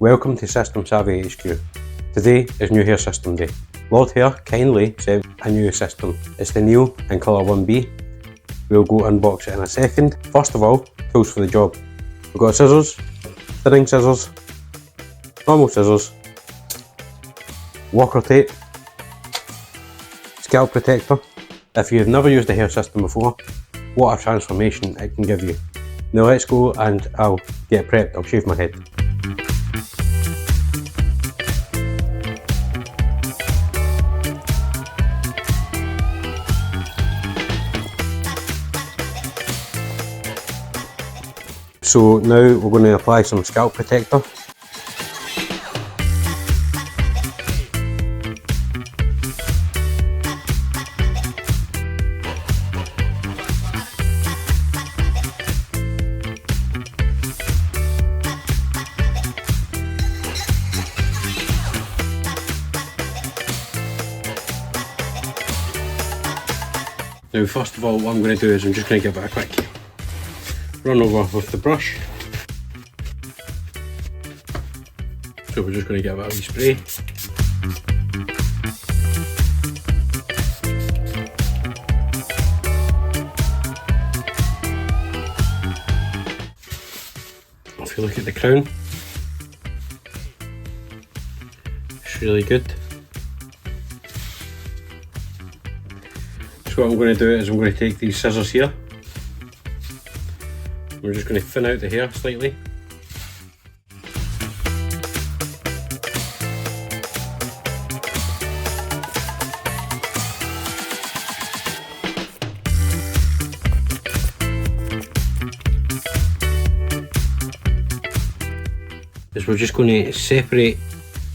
Welcome to System Savvy HQ. Today is New Hair System Day. Lordhair kindly sent a new system. It's the Neo in colour 1B. We'll go unbox it in a second. First of all, tools for the job. We've got scissors, thinning scissors, normal scissors, walker tape, scalp protector. If you've never used a hair system before, what a transformation it can give you. Now let's go and I'll get prepped. I'll shave my head. So now we're going to apply some scalp protector. Now first of all, what I'm going to do is I'm just going to give it a quick run over with the brush. So we're just going to give it a wee spray. If you look at the crown, it's really good. So what I'm going to do is I'm going to take these scissors here. We're just going to thin out the hair slightly. Is we're just going to separate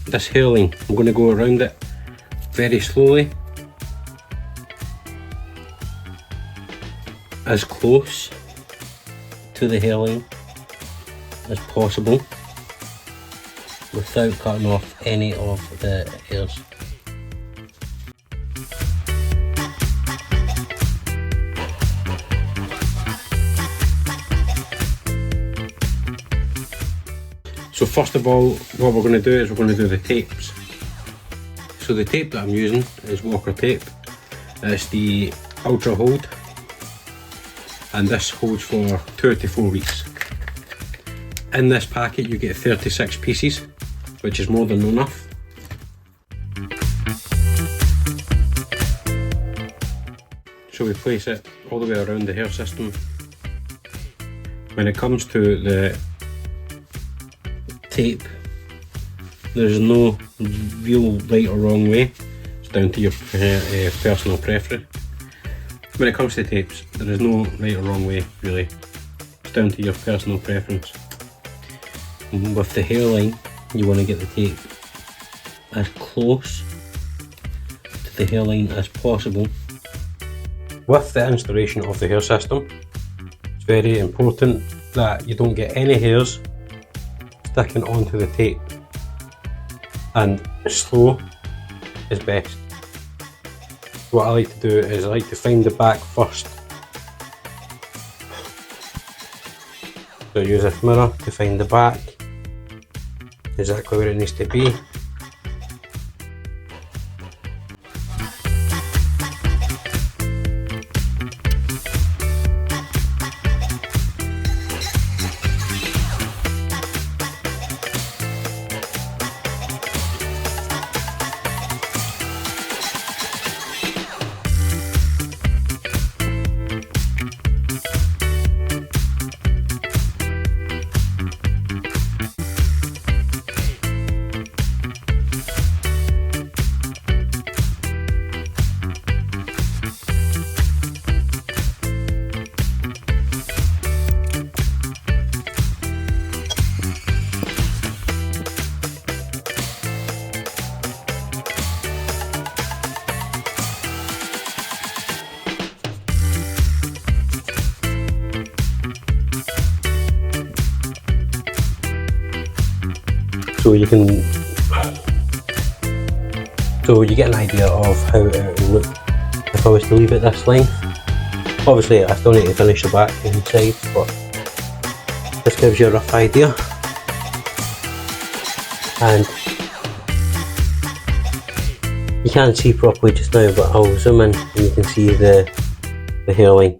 this hairline. I'm going to go around it very slowly, as close to the hairline as possible without cutting off any of the hairs. So first of all, what we're going to do is we're going to do the tapes. So the tape that I'm using is walker tape. It's the ultra hold, and this holds for 2 to 4 weeks. In this packet you get 36 pieces, which is more than enough. So we place it all the way around the hair system. When it comes to the tape, there's no real right or wrong way. It's down to your personal preference. When it comes to tapes, there is no right or wrong way, really. It's down to your personal preference. With the hairline, you want to get the tape as close to the hairline as possible. With the installation of the hair system, it's very important that you don't get any hairs sticking onto the tape, and slow is best. What I like to do is I like to find the back first. So I use this mirror to find the back, exactly where it needs to be. So you get an idea of how it will look if I was to leave it this length. Obviously I still need to finish the back and sides, but this gives you a rough idea. and you can't see properly just now, but I'll zoom in and you can see the hairline.